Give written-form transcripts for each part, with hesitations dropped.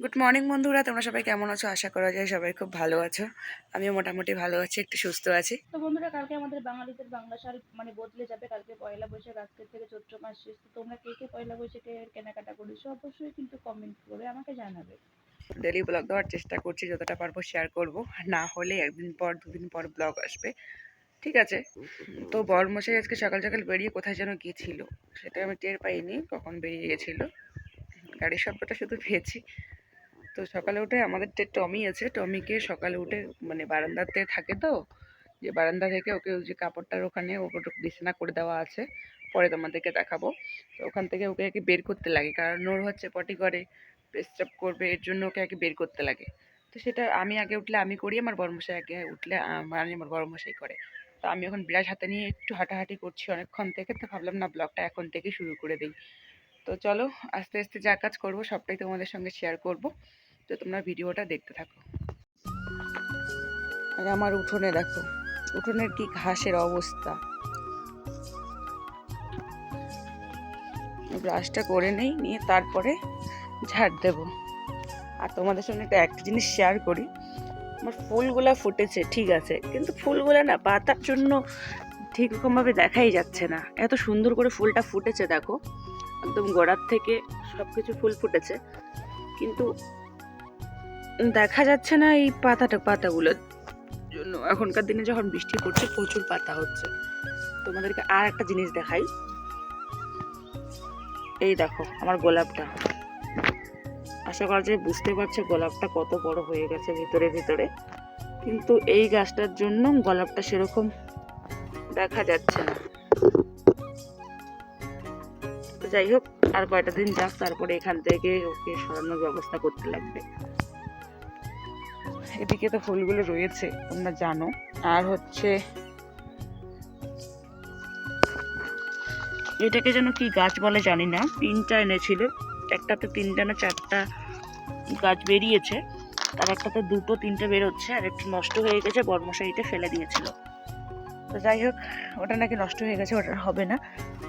Good morning বন্ধুরা, তোমরা সবাই কেমন আছো? আশা করা যায় সবাই খুব ভালো আছো। আমিও মোটামুটি ভালো আছি, একটু সুস্থ আছি। তো বন্ধুরা, কালকে আমাদের বাঙালিদের বাংলা সাল বদলে যাবে। কালকে পয়লা বৈশাখ, আজকের থেকে চৈত্র মাস শেষ। তো তোমরা কে কে পয়লা বৈশাখের কেনাকাটা করেছো অবশ্যই কিন্তু কমেন্ট করে আমাকে জানাবে। ডেলি ব্লগ দেওয়ার চেষ্টা করছি, যতটা পারবো শেয়ার করব। না হলে একদিন পর দুদিন পর ব্লগ আসবে, ঠিক আছে? তো বরমশাই আজকে সকাল সকাল বেরিয়ে কোথায় যেন গিয়েছিল, সেটা আমি টের পাইনি কখন বেরিয়ে গেছিল। গাড়ির শব্দটা শুধু পেয়েছি। তো সকালে উঠে আমাদের যে টমি আছে, টমিকে সকালে উঠে বারান্দাতে থাকে তো, যে বারান্দা থেকে ওকে ওই যে কাপড়টার ওখানে ওপর বিছানা করে দেওয়া আছে, পরে তোমাদেরকে দেখাবো। তো ওখান থেকে ওকে একে বের করতে লাগে, কারণ ওর হচ্ছে পটি করে পেস্টাপ করবে, এর জন্য ওকে আগে বের করতে লাগে। তো সেটা আমি আগে উঠলে আমি করি, আমার বড়মশাই আগে উঠলে আমার বড়মশাই করে। তো আমি এখন বিরাজ হাতে নিয়ে একটু হাঁটাহাঁটি করছি অনেকক্ষণ থেকে, তো ভাবলাম না ব্লগটা এখন থেকে শুরু করে দিই। তো চলো, আস্তে আস্তে যা কাজ করবো সবটাই তোমাদের সঙ্গে শেয়ার করব। তো তোমরা ভিডিওটা দেখতে থাকো। আর আমার উঠোনে দেখো, উঠোনের কি ঘাসের অবস্থা। ব্রাশটা করে নেই, নিয়ে তারপরে ঝাড় দেব। আর তোমাদের সঙ্গে একটা জিনিস শেয়ার করি। আমার ফুলগুলা ফুটেছে ঠিক আছে, কিন্তু ফুলগুলা না পাতার জন্য ঠিক রকমভাবে দেখাই যাচ্ছে না। এত সুন্দর করে ফুলটা ফুটেছে দেখো, একদম গোড়ার থেকে সব কিছু ফুল ফুটেছে, কিন্তু দেখা যাচ্ছে না এই পাতাগুলোর জন্য। এখনকার দিনে যখন বৃষ্টি পড়ছে প্রচুর পাতা হচ্ছে। তোমাদেরকে আর একটা জিনিস দেখাই, এই দেখো আমার গোলাপটা। আশা করা যায় বুঝতে পারছো গোলাপটা কত বড় হয়ে গেছে ভিতরে ভিতরে, কিন্তু এই গাছটার জন্য গোলাপটা সেরকম দেখা যাচ্ছে না। তো যাই হোক, আর কয়টা দিন যাক, তারপরে এখান থেকে ওকে সরানোর ব্যবস্থা করতে লাগবে। এদিকে তো ফুলগুলো রয়েছে তোমরা জানো। আর হচ্ছে এটাকে যেন কি গাছ বলে জানি না, তিনটা এনেছিল, একটাতে তিনটা না চারটা গাছ বেরিয়েছে, তার একটাতে দুটো তিনটে বেরোচ্ছে, আর একটু নষ্ট হয়ে গেছে, বর্মশাইটা ফেলে দিয়েছিল। তো যাই হোক, ওটা নাকি নষ্ট হয়ে গেছে, ওটা হবে না।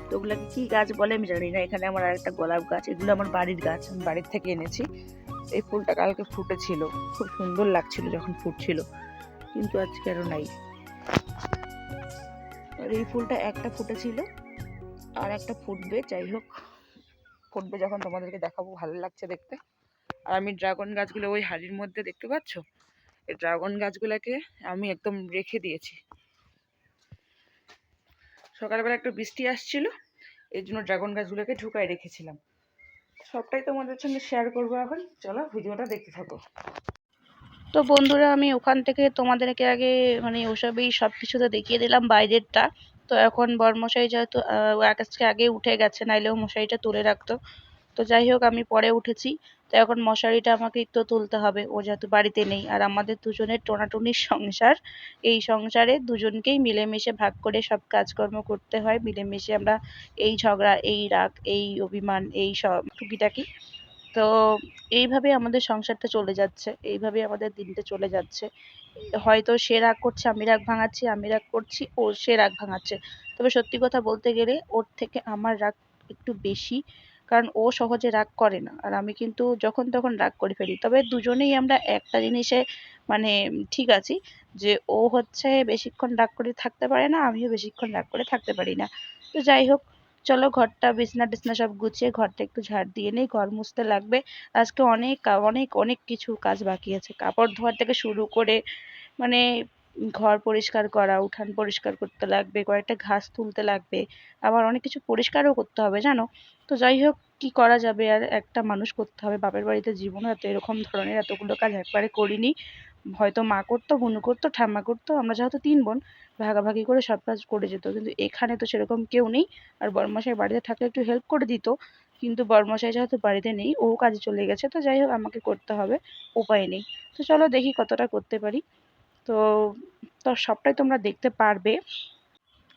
তো ওগুলাকে কি গাছ বলে আমি জানি না। এখানে আমার আর একটা গোলাপ গাছ, এগুলো আমার বাড়ির গাছ, আমি বাড়ির থেকে এনেছি। এই ফুলটা কালকে ফুটেছিল, খুব সুন্দর লাগছিল যখন ফুটছিল, কিন্তু আজকে আরও নাই। আর এই ফুলটা একটা ফুটেছিল, আর একটা ফুটবে। যাই হোক, ফুটবে যখন তোমাদেরকে দেখাবো, ভালো লাগছে দেখতে। আর আমি ড্রাগন গাছগুলো ওই হাড়ির মধ্যে দেখতে পাচ্ছ, এই ড্রাগন গাছগুলোকে আমি একদম রেখে দিয়েছি। সকালবেলা একটু বৃষ্টি আসছিল, এই জন্য ড্রাগন গাছগুলোকে ঢুকায় রেখেছিলাম। সবটাই তোমাদের সঙ্গে শেয়ার করবো এখন, চলো ভিডিওটা দেখতে থাকো। তো বন্ধুরা, আমি ওখান থেকে তোমাদেরকে আগে ওসবই সব কিছুতে দেখিয়ে দিলাম বাইরেরটা। তো এখন বরমশাই যেহেতু আজকে আগে উঠে গেছে, নাইলেও মশারিটা তুলে রাখতো। তো যাই হোক, আমি পরে উঠেছি। তো এখন মশারিটা আমাকেই তো তুলতে হবে, ও যেহেতু বাড়িতে নেই। আর আমাদের দুজনের টোনাটুনির সংসার, এই সংসারে দুজনকেই মিলেমিশে ভাগ করে সব কাজকর্ম করতে হয়। মিলেমিশে আমরা এই ঝগড়া, এই রাগ, এই অভিমান, এই সব টুকিটাকি। তো এইভাবে আমাদের সংসারটা চলে যাচ্ছে, এইভাবে আমাদের দিনটা চলে যাচ্ছে। হয়তো সে রাগ করছে, আমি রাগ ভাঙাচ্ছি, আমি রাগ করছি, ও সে রাগ ভাঙাচ্ছে। তবে সত্যি কথা বলতে গেলে ওর থেকে আমার রাগ একটু বেশি, কারণ ও সহজে রাগ করে না, আর আমি কিন্তু যখন তখন রাগ করে ফেলি। তবে দুজনেই আমরা একটা জিনিসে ঠিক আছি, যে ও হচ্ছে বেশিক্ষণ রাগ করে থাকতে পারে না, আমিও বেশিক্ষণ রাগ করে থাকতে পারি না। তো যাই হোক, চলো ঘরটা বিছনা টিছনা সব গুছিয়ে ঘরটা একটু ঝাড় দিয়ে নেই, ঘর মুছতে লাগবে। আজকে অনেক অনেক অনেক কিছু কাজ বাকি আছে, কাপড় ধোয়া থেকে শুরু করে মানে ঘর পরিষ্কার করা, উঠান পরিষ্কার করতে লাগবে, কয়েকটা ঘাস তুলতে লাগবে, আবার অনেক কিছু পরিষ্কারও করতে হবে জানো। তো যাই হোক, কি করা যাবে, আর একটা মানুষ করতে হবে। বাপের বাড়িতে জীবনে এত এরকম ধরনের এতগুলো কাজ একবারে করিনি। হয়তো মা করতো, বোনু করতো, ঠাম্মা করতো, আমরা যেহেতু 3 বোন ভাগাভাগি করে সব কাজ করে যেত। কিন্তু এখানে তো সেরকম কেউ নেই। আর বড়মশাই বাড়িতে থাকলে একটু হেল্প করে দিত, কিন্তু বড়মশাই যেহেতু বাড়িতে নেই, ও কাজে চলে গেছে। তো যাই হোক, আমাকে করতে হবে, উপায় নেই। তো চলো দেখি কতটা করতে পারি। তো তো সবটাই তোমরা দেখতে পারবে।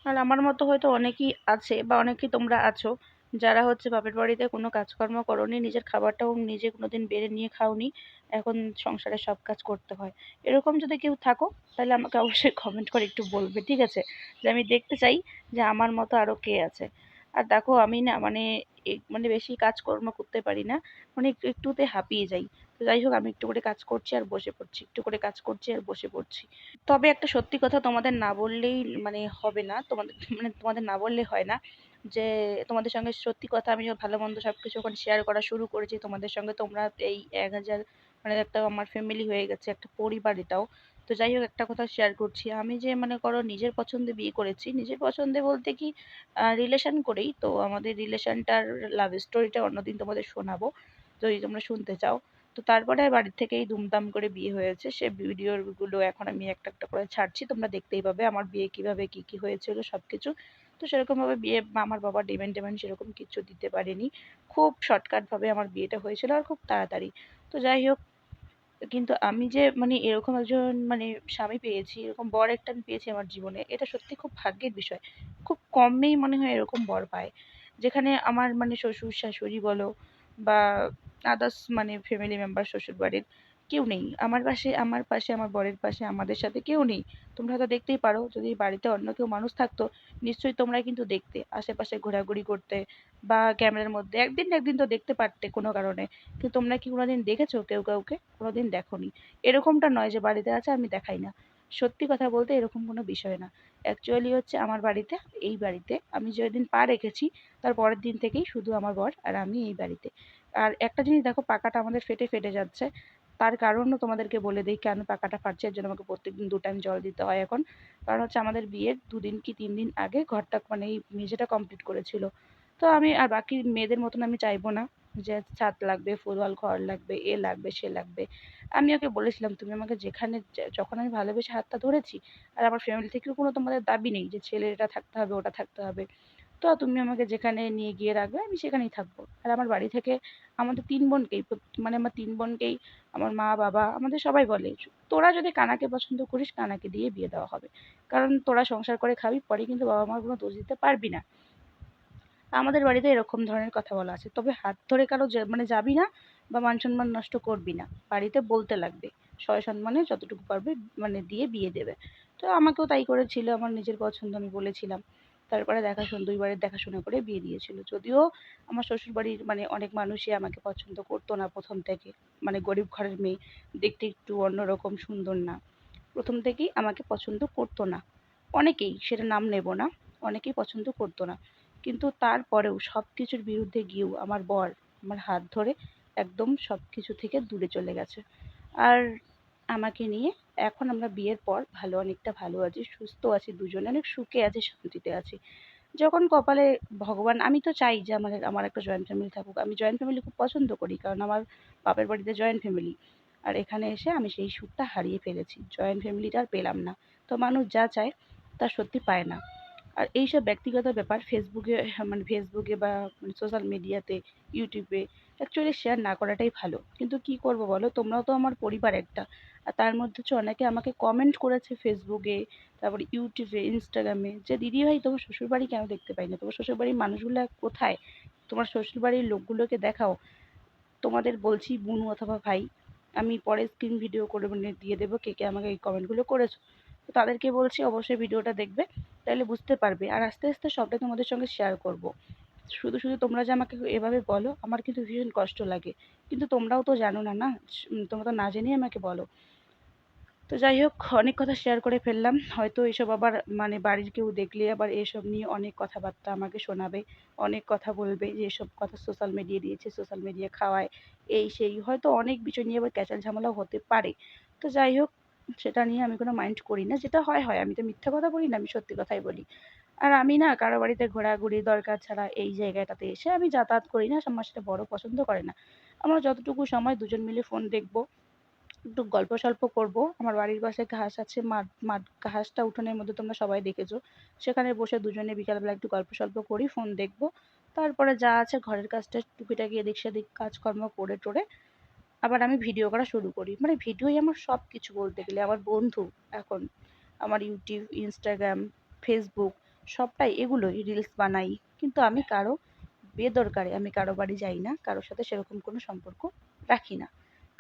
আর আমার মতো হয়তো অনেকেই আছে, বা অনেকেই তোমরা আছো, যারা হচ্ছে বাপের বাড়িতে কোনো কাজকর্ম করোনি, নিজের খাবারটাও নিজে কোনোদিন বেড়ে নিয়ে খাওনি, এখন সংসারে সব কাজ করতে হয়। এরকম যদি কেউ থাকো, তাহলে আমাকে অবশ্যই কমেন্ট করে একটু বলবে, ঠিক আছে? যে আমি দেখতে চাই যে আমার মতো আরও কে আছে। আর দেখো আমি না মানে মানে বেশি কাজকর্ম করতে পারি না, মানে একটুতে হাঁপিয়ে যাই। তো যাই হোক আমি একটু করে কাজ করছি আর বসে পড়ছি, একটু করে কাজ করছি আর বসে পড়ছি। তবে একটা সত্যি কথা তোমাদের না বললেই মানে হবে না, তোমাদের মানে তোমাদের না বললে হয় না যে তোমাদের সঙ্গে সত্যি কথা আমি যখন ভালো মন্দ সবকিছু যখন শেয়ার করা শুরু করেছি তোমাদের সঙ্গে, তোমরা এই 1000 মানে একটা আমার ফ্যামিলি হয়ে গেছে, একটা পরিবার এটাও। তো যাই হোক একটা কথা শেয়ার করছি, আমি যে মনে করো নিজের পছন্দে বিয়ে করেছি, নিজের পছন্দে বলতে কি রিলেশন করেই তো, আমাদের রিলেশনটার লাভ স্টোরিটা অন্যদিন তোমাদের শোনাবো যদি তোমরা শুনতে চাও। তো তারপরে বাড়ির থেকেই দুমদাম করে বিয়ে হয়েছে, সে ভিডিওগুলো এখন আমি একটা একটা করে ছাড়ছি, তোমরা দেখতেই পাবে আমার বিয়ে কিভাবে কি কি হয়েছিল সবকিছু। তো সেরকম ভাবে বিয়ে আমার বাবা ডিমান্ড টিমান্ড সেরকম কিছু দিতে পারেনি, খুব শর্টকাট ভাবে আমার বিয়েটা হয়েছিল আর খুব তাড়াতাড়ি। তো যাই হোক, কিন্তু আমি যে মানে এরকম একজন মানে স্বামী পেয়েছি, এরকম বর একটা আমি পেয়েছি আমার জীবনে, এটা সত্যি খুব ভাগ্যের বিষয়। খুব কমই মনে হয় এরকম বর পায়, যেখানে আমার মানে শ্বশুর শাশুড়ি বলো বা আদার্স মানে ফ্যামিলি মেম্বার শ্বশুর বাড়ির কেউ নেই আমার পাশে, আমার পাশে আমার বরের পাশে আমাদের সাথে কেউ নেই। তোমরা হয়তো দেখতেই পারো, যদি বাড়িতে অন্য কেউ মানুষ থাকতো নিশ্চয়ই তোমরা কিন্তু দেখতে আশেপাশে ঘোরাঘুরি করতে, বা ক্যামেরার মধ্যে একদিন না একদিন তো দেখতে পারতে কোনো কারণে। কিন্তু তোমরা কি কোনোদিন দেখেছো কেউ কাউকে? কোনোদিন দেখোনি। এরকমটা নয় যে বাড়িতে আছে আমি দেখাই না, সত্যি কথা বলতে এরকম কোনো বিষয় না। অ্যাকচুয়ালি হচ্ছে আমার বাড়িতে, এই বাড়িতে আমি যেদিন পা রেখেছি তার পরের দিন থেকেই শুধু আমার বর আর আমি এই বাড়িতে। আর একটা জিনিস দেখো, পাকাটা আমাদের ফেটে ফেটে যাচ্ছে, তার কারণও তোমাদেরকে বলে দিই কেন পাকাটা ফাটছে। এর জন্য আমাকে প্রত্যেকদিন 2 টাইম জল দিতে হয় এখন। কারণ হচ্ছে আমাদের বিয়ের 2 দিন কি 3 দিন আগে ঘরটা মানে এই মেঝেটা কমপ্লিট করেছিল। তো আমি আর বাকি মেয়েদের মতন আমি চাইবো না যে ছাদ লাগবে, ফুলওয়াল ঘর লাগবে, এ লাগবে সে লাগবে। আমি ওকে বলেছিলাম তুমি আমাকে যেখানে যখন আমি ভালোবেসে হাতটা ধরেছি, আর আমার ফ্যামিলি থেকেও কোনো তোমাদের দাবি নেই যে ছেলের এটা থাকতে হবে ওটা থাকতে হবে, তো তুমি আমাকে যেখানে নিয়ে গিয়ে রাখবে আমি সেখানেই থাকবো। আর আমার বাড়ি থেকে আমাদের 3 বোনকেই মানে আমার 3 বোনকেই আমার মা বাবা আমাদের সবাই বলে তোরা যদি কানাকে পছন্দ করিস কানাকে দিয়ে বিয়ে দেওয়া হবে, কারণ তোরা সংসার করে খাবি, পরে কিন্তু বাবা মার কোনো দোষ দিতে পারবি না। আমাদের বাড়িতে এরকম ধরনের কথা বলা আছে, তবে হাত ধরে কারো মানে যাবি না বা মান সম্মান নষ্ট করবি না, বাড়িতে বলতে লাগবে সয় সম্মানে যতটুকু পারবে মানে দিয়ে বিয়ে দেবে। তো আমাকেও তাই করেছিল, আমার নিজের পছন্দ আমি বলেছিলাম, তারপরে দেখাশোনা 2 বারের দেখাশোনা করে বিয়ে দিয়েছিল। যদিও আমার শ্বশুর বাড়ির মানে অনেক মানুষই আমাকে পছন্দ করতো না প্রথম থেকে, মানে গরিব ঘরের মেয়ে, দেখতে একটু অন্যরকম সুন্দর না, প্রথম থেকেই আমাকে পছন্দ করতো না। অনেকেই, সেটা নাম নেব না, অনেকেই পছন্দ করতো না। কিন্তু তারপরেও সব কিছুর বিরুদ্ধে গিয়েও আমার বর আমার হাত ধরে একদম সব কিছু থেকে দূরে চলে গেছে। আর আমাকে নিয়ে এখন আমরা বিয়ের পর ভালো অনেকটা ভালো আছি, সুস্থ আছি, দুজনে অনেক সুখে আছি, শান্তিতে আছি। যখন কপালে ভগবান, আমি তো চাই যে আমার আমার একটা জয়েন্ট ফ্যামিলি থাকুক, আমি জয়েন্ট ফ্যামিলি খুব পছন্দ করি কারণ আমার বাপের বাড়িতে জয়েন্ট ফ্যামিলি। আর এখানে এসে আমি সেই সুখটা হারিয়ে ফেলেছি, জয়েন্ট ফ্যামিলিটা আর পেলাম না। তো মানুষ যা চায় তা সত্যি পায় না। আর এইসব ব্যক্তিগত ব্যাপার ফেসবুকে মানে ফেসবুকে বা সোশ্যাল মিডিয়াতে, ইউটিউবে অ্যাকচুয়ালি শেয়ার না করাটাই ভালো। কিন্তু কি করব বলো, তোমরাও তো আমার পরিবার একটা। আর তার মধ্যে হচ্ছে অনেকে আমাকে কমেন্ট করেছে ফেসবুকে, তারপরে ইউটিউবে, ইনস্টাগ্রামে, যে দিদিভাই তোমার শ্বশুরবাড়ি কেন দেখতে পাই না, তোমার শ্বশুরবাড়ির মানুষগুলো কোথায়, তোমার শ্বশুরবাড়ির লোকগুলোকে দেখাও। তোমাদের বলছি বোনু অথবা ভাই, আমি পরে স্ক্রিন ভিডিও করে মানে দিয়ে দেবো কে কে আমাকে এই কমেন্টগুলো করেছো। তো তাদেরকে বলছি অবশ্যই ভিডিওটা দেখবে, তাহলে বুঝতে পারবে। আর আস্তে আস্তে সবটাই তোমাদের সঙ্গে শেয়ার করব। শুধু শুধু তোমরা যে আমাকে এভাবে বলো আমার কিন্তু ভীষণ কষ্ট লাগে, কিন্তু তোমরাও তো জানো না না, তোমরা তো না জেনেই আমাকে বলো। তো যাই হোক, অনেক কথা শেয়ার করে ফেললাম, হয়তো এসব আবার মানে বাড়ির কেউ দেখলে আবার এসব নিয়ে অনেক কথাবার্তা আমাকে শোনাবে, অনেক কথা বলবে যে এসব কথা সোশ্যাল মিডিয়া দিয়েছে, সোশ্যাল মিডিয়া খাওয়ায়, এই সেই হয়তো অনেক বিষয় নিয়ে আবার ক্যাচাল ঝামেলাও হতে পারে। তো যাই হোক, সেটা নিয়ে আমি কোনো মাইন্ড করি না, যেটা হয় হয়, আমি তো মিথ্যা কথা বলি না, আমি সত্যি কথাই বলি। আর আমি না কারো বাড়িতে ঘোরাঘুরি দরকার ছাড়া এই জায়গাটাতে এসে আমি যাতায়াত করি না, আমার সেটা বড় পছন্দ করে না। আমরা যতটুকু সময় দুজন মিলে ফোন দেখবো, একটু গল্প সল্প করব। আমার বাড়ির পাশে ঘাস আছে, মাঠ মাঠ ঘাসটা উঠোনের মধ্যে তোমরা সবাই দেখেছো, সেখানে বসে দুজনে বিকালবেলা একটু গল্প সল্প করি, ফোন দেখবো। তারপরে যা আছে ঘরের কাজটা টুকিটাকি এদিক সেদিক কাজকর্ম করে টোরে আবার আমি ভিডিও করা শুরু করি। মানে ভিডিওই আমার সব কিছু বলতে গেলে, আমার বন্ধু এখন, আমার ইউটিউব, ইনস্টাগ্রাম, ফেসবুক সবটাই এগুলোই, রিলস বানাই। কিন্তু আমি কারো বেদরকারে আমি কারো বাড়ি যাই না, কারোর সাথে সেরকম কোনো সম্পর্ক রাখি না,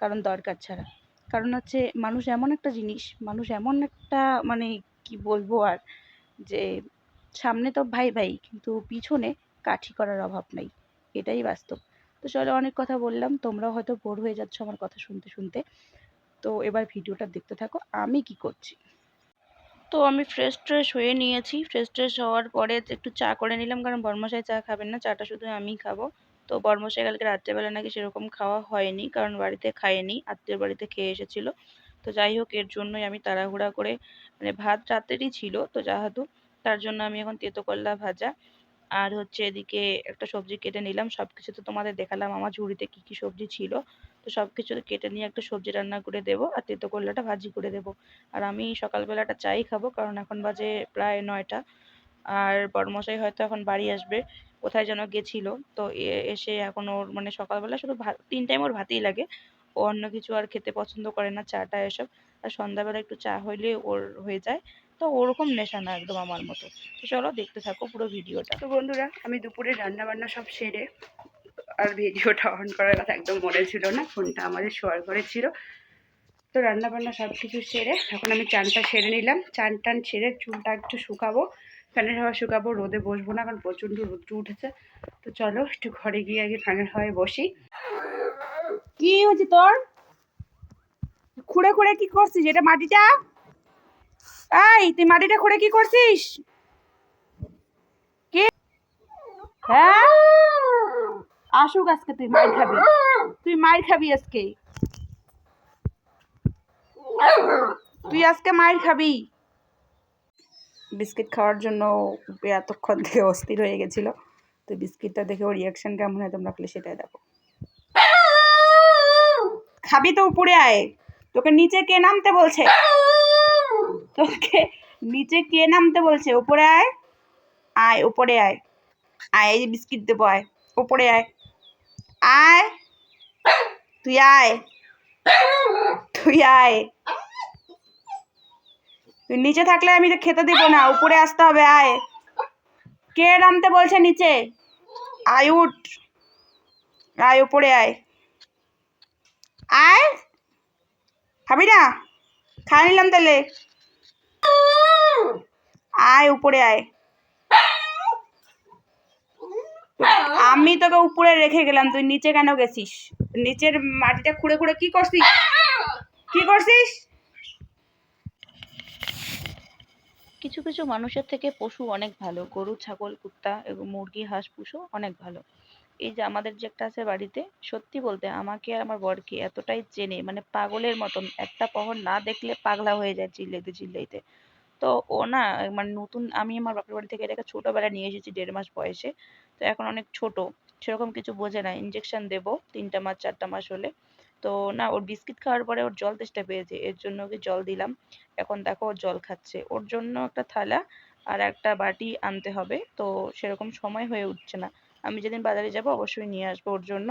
কারণ দরকার ছাড়া। কারণ হচ্ছে মানুষ এমন একটা জিনিস, মানুষ এমন একটা মানে কি বলবো আর, যে সামনে তো ভাই ভাই কিন্তু পিছনে কাঠি করার অভাব নেই, এটাই বাস্তব। তো চলো, অনেক কথা বললাম, তোমরাও হয়তো বোর হয়ে যাচ্ছ আমার কথা শুনতে শুনতে। তো এবার ভিডিওটা দেখতে থাকো আমি কি করছি। তো আমি ফ্রেশ ট্রেশ হয়ে নিয়েছি। ফ্রেশ ট্রেশ হওয়ার পরে একটু চা করে নিলাম, কারণ বর্মশাই চা খাবেন না, চাটা শুধু আমিই খাবো। তো বর্মশাই কালকে রাত্রেবেলা নাকি সেরকম খাওয়া হয়নি, কারণ বাড়িতে খায়নি, আত্মীয়র বাড়িতে খেয়ে এসেছিল। তো যাই হোক, এর জন্যই আমি তাড়াহুড়া করে, মানে ভাত রাতেরই ছিল তো যেহেতু, তার জন্য আমি এখন তেতো করলা ভাজা আর হচ্ছে এদিকে একটা সবজি কেটে নিলাম। সবকিছু তো তোমাদের দেখালাম আমার ঝুড়িতে কি কি সবজি ছিল। তো সবকিছু কেটে নিয়ে একটা সবজি রান্না করে দেবো আর তেতো করলাটা ভাজি করে দেবো। আর আমি সকালবেলাটা চাই খাবো, কারণ এখন বাজে প্রায় 9টা। আর বড়মশাই হয়তো এখন বাড়ি আসবে, কোথায় যেন গেছিল। তো এসে এখন ওর মানে সকালবেলা শুধু ভাত, 3 টাইম ওর ভাতই লাগে, ও অন্য কিছু আর খেতে পছন্দ করে না, চাটা এসব। আর সন্ধ্যাবেলা একটু চা হইলে ওর হয়ে যায়। তো ওরকম নেশা না একদম আমার মতো। তো চলো দেখতে থাকো পুরো ভিডিওটা। তো বন্ধুরা, আমি দুপুরে রান্না বান্না সব সেরে, আর ভিডিওটা অন করার কথা একদম মনে ছিল না, ফোনটা আমাদের শোয়ার ঘরে ছিল। তো রান্না বান্না সব কিছু সেরে এখন আমি চানটা সেরে নিলাম। চান টান সেরে চুলটা একটু শুকাবো, ফ্যানের হাওয়া শুকাবো, রোদে বসবো না, কারণ প্রচণ্ড রোদ্র উঠেছে। তো চলো একটু ঘরে গিয়ে আগে ফ্যানের হাওয়ায় বসি। কি হয়েছে তোর? খুঁড়ে খুঁড়ে কি করছিস এটা মাটিটা? এই তুই মাটিটা খুঁড়ে কি করছিস? কি? হ্যাঁ, আসুক আজকে, তুই মার খাবি, তুই মার খাবি আজকে, তুই আজকে মার খাবি। বিস্কিট খাওয়ার জন্য এতক্ষণ থেকে অস্থির হয়ে গেছিল। তো বিস্কিটটা দেখে ওর রিয়াকশন কেমন হয় তোমরা প্লিজ সেটাই দেখো। খাবি তো উপরে আয়, তোকে নিচে কে নামতে বলছে? তোকে নিচে কে নামতে বলছে? উপরে আয়, আয় উপরে আয়, আয় এই যে বিস্কিট দেবো, আয় উপরে আয়, আয় তুই আয়, তুই আয়, তুই নিচে থাকলে আমি তো খেতে দিব না, উপরে আসতে হবে, আয়। কে নামতে বলছে নিচে? আয় উঠ, আয় উপরে আয়, আয়। খাবি না? খাই নিলাম তাহলে, আয় উপরে আয়। আমি তোকে উপরে রেখে গেলাম, তুই নিচে কেন গেছিস? নিচের মাটিটা খুঁড়ে খুঁড়ে কি করছিস? কি করছিস? কিছু কিছু মানুষের থেকে পশু অনেক ভালো, গরু ছাগল কুত্তা এবং মুরগি হাঁস পুষো অনেক ভালো। এই যে আমাদের যে একটা আছে বাড়িতে, সত্যি বলতে আমাকে আর আমার বরকে এতটাই চেনে, মানে পাগলের মতন, একটা পহর না দেখলে পাগলা হয়ে যায় চিল্লাইতে চিল্লাইতে। তো ও না, মানে নতুন, আমি আমার বাপের বাড়ি থেকে এটাকে ছোটবেলায় নিয়ে এসেছি 1.5 মাস বয়সে। তো এখন অনেক ছোট, সেরকম কিছু বোঝে না, ইঞ্জেকশন দেবো 3টা মাস 4টা মাস হলে। তো না, ওর বিস্কিট খাওয়ার পরে ওর জল তেষ্টা পেয়েছে, এর জন্য ওকে জল দিলাম। এখন দেখো ও জল খাচ্ছে, ওর জন্য একটা থালা আর একটা বাটি আনতে হবে, তো সেরকম সময় হয়ে উঠছে না। আমি যেদিন বাজারে যাব অবশ্যই নিয়ে আসবো ওর জন্য।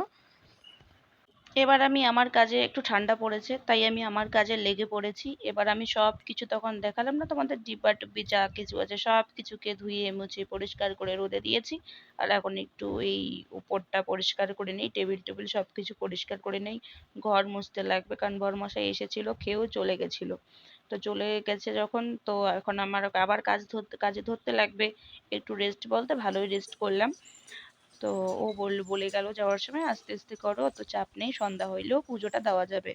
এবার আমি আমার কাজে, একটু ঠান্ডা পড়েছে তাই আমি আমার কাজে লেগে পড়েছি। এবার আমি সব কিছু, তখন দেখালাম না তোমাদের, ডিব্বা ডুব্বি যা কিছু আছে সব কিছুকে ধুয়ে মুছে পরিষ্কার করে রোদে দিয়েছি। আর এখন একটু এই উপরটা পরিষ্কার করে নেই, টেবিল টেবিল সব কিছু পরিষ্কার করে নেই। ঘর মুছতে লাগবে, কারণ বরমশাই এসেছিল, খেয়েও চলে গেছিল। তো চলে গেছে যখন, তো এখন আমার আবার কাজে ধরতে লাগবে। একটু রেস্ট বলতে ভালোই রেস্ট করলাম। তো ও বলে গেল যাওয়ার সময়, আস্তে আস্তে করো, অত চাপ নেই, সন্ধ্যা হইলেও পুজোটা দেওয়া যাবে।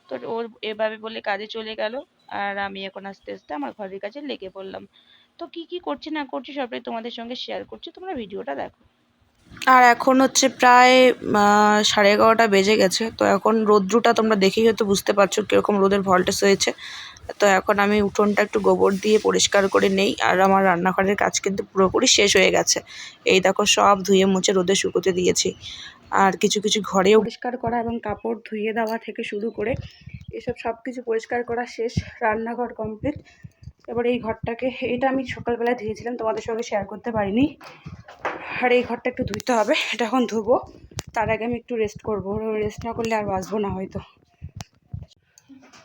তো ওর এভাবে বলে কাজে চলে গেল। আর আমি এখন আস্তে আস্তে আমার ঘরের কাজে লেগে পড়লাম। তো কি কি করছি না করছি সবটাই তোমাদের সঙ্গে শেয়ার করছি, তোমরা ভিডিওটা দেখো। আর এখন হচ্ছে প্রায় 11:30 বেজে গেছে। তো এখন রৌদ্রটা তোমরা দেখেই হয়তো বুঝতে পারছো কীরকম রোদের ভল্টেজ হয়েছে। তো এখন আমি উঠোনটা একটু গোবর দিয়ে পরিষ্কার করে নেই, আর আমার রান্নাঘরের কাজ কিন্তু পুরোপুরি শেষ হয়ে গেছে। এই দেখো সব ধুয়ে মুছে রোদে শুকোতে দিয়েছি। আর কিছু কিছু ঘরেও পরিষ্কার করা এবং কাপড় ধুয়ে দেওয়া থেকে শুরু করে এসব সব কিছু পরিষ্কার করা শেষ। রান্নাঘর কমপ্লিট। এবার এই ঘরটাকে, এটা আমি সকালবেলায় ধুয়েছিলাম, তোমাদের সঙ্গে শেয়ার করতে পারিনি। আর এই ঘরটা একটু ধুইতে হবে, এটা এখন ধুবো। তার আগে আমি একটু রেস্ট করবো, রেস্ট না করলে আর বাঁচবো না হয়তো।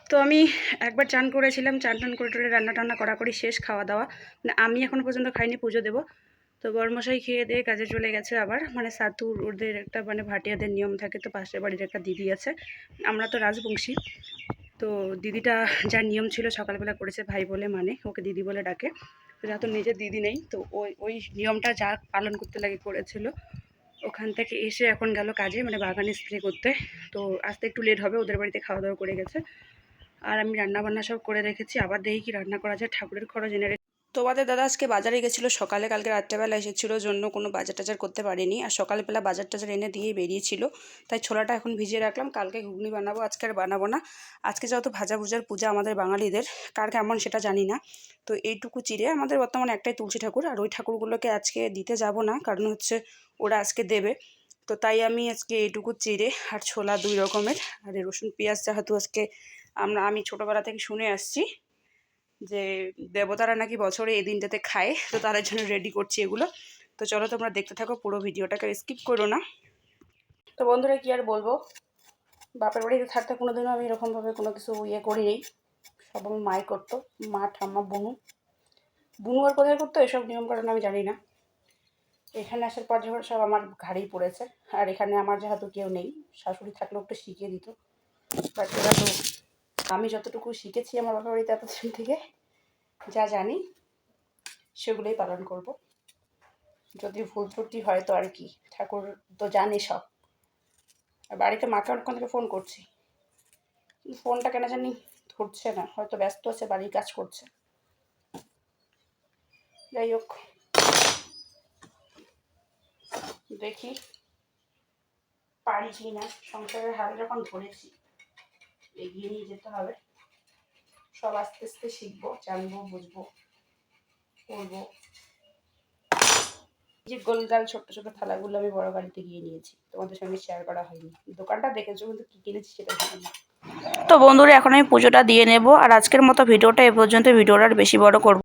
তো আমি একবার চান করেছিলাম, চান টান করে টরে রান্না টান্না করি শেষ, খাওয়া দাওয়া, মানে আমি এখনও পর্যন্ত খাইনি, পুজো দেবো। তো বরমশাই খেয়ে দিয়ে কাজে চলে গেছে আবার, মানে সাতুর ওদের একটা মানে ভাটিয়াদের নিয়ম থাকে, তো পাশের বাড়ির একটা দিদি আছে, আমরা তো রাজবংশী। তো দিদিটা যার নিয়ম ছিল সকালবেলা করেছে, ভাই বলে মানে, ওকে দিদি বলে ডাকে। যেহেতু নিজের দিদি নেই, তো ওই ওই নিয়মটা যা পালন করতে লাগে করেছিল। ওখান থেকে এসে এখন গেল কাজে, মানে বাগানে স্প্রে করতে। তো আসতে একটু লেট হবে, ওদের বাড়িতে খাওয়া দাওয়া করে গেছে। আর আমি রান্না বান্না সব করে রেখেছি, আবার দেখি কি রান্না করা যায়, ঠাকুরের খরচ এনে রেখে। তোমাদের দাদা আজকে বাজারে গেছিলো সকালে, কালকে রাত্রেবেলা এসেছিলো জন্য কোনো বাজার টাজার করতে পারিনি। আর সকালবেলা বাজার টাজার এনে দিয়েই বেরিয়েছিল, তাই ছোলাটা এখন ভিজিয়ে রাখলাম, কালকে ঘুগনি বানাবো, আজকে আর বানাবো না। আজকে যেহেতু ভাজা ভুজার পূজা আমাদের বাঙালিদের, কার কেমন সেটা জানি না। তো এইটুকু চিড়ে, আমাদের বর্তমানে একটাই তুলসী ঠাকুর, আর ওই ঠাকুরগুলোকে আজকে দিতে যাব না, কারণ হচ্ছে ওরা আজকে দেবে। তো তাই আমি আজকে এইটুকু চিড়ে আর ছোলা 2 রকমের, আর রসুন পেঁয়াজ, যেহেতু আজকে আমি ছোটোবেলা থেকে শুনে আসছি যে দেবতারা নাকি বছরে এই দিনটাতে খায়, তো তাদের জন্য রেডি করছি এগুলো। তো চলো তোমরা দেখতে থাকো, পুরো ভিডিওটাকে স্কিপ করো না। তো বন্ধুরা কি আর বলবো, বাপের বাড়িতে থাকতে কোনোদিনও আমি এরকমভাবে কোনো কিছু করিনি। সব আমার মাই করতো, মা ঠাম্মা বুনু আর কোথায় করতো এসব নিয়মকানুন আমি জানি না। এখানে আসার পর যখন সব আমার ঘাড়েই পড়েছে। আর এখানে আমার যেহেতু কেউ নেই, শাশুড়ি থাকলেও একটু শিখিয়ে দিত, বাট এরা তো, আমি যতটুকু শিখেছি আমার বাপের বাড়িতে এতদিন থেকে, যা জানি সেগুলোই পালন করব। যদি ভুল ত্রুটি হয় তো আর কি, ঠাকুর তো জানে সব। আর বাড়িতে মাকে অনেকক্ষণ থেকে ফোন করছি, ফোনটা কেন জানি ধরছে না, হয়তো ব্যস্ত আছে, বাড়ির কাজ করছে। যাই হোক, দেখি পারি কি না। সংসারের হাল যখন ধরেছি, এগিয়ে নিয়ে যেতে হবে। সব আস্তে আস্তে শিখবো, জানবো, বুঝবো, করবো। যে গোলগাল ছোট্ট ছোট থালাগুলো আমি বড় গাড়িতে গিয়ে নিয়েছি, তোমাদের সঙ্গে শেয়ার করা হয়নি। দোকানটা দেখেছো, কিন্তু কি কিনেছি সেটা জানি না। তো বন্ধুরা এখন আমি পুজোটা দিয়ে নেব, আর আজকের মতো ভিডিওটা এ পর্যন্ত। ভিডিওটা আর বেশি বড় করব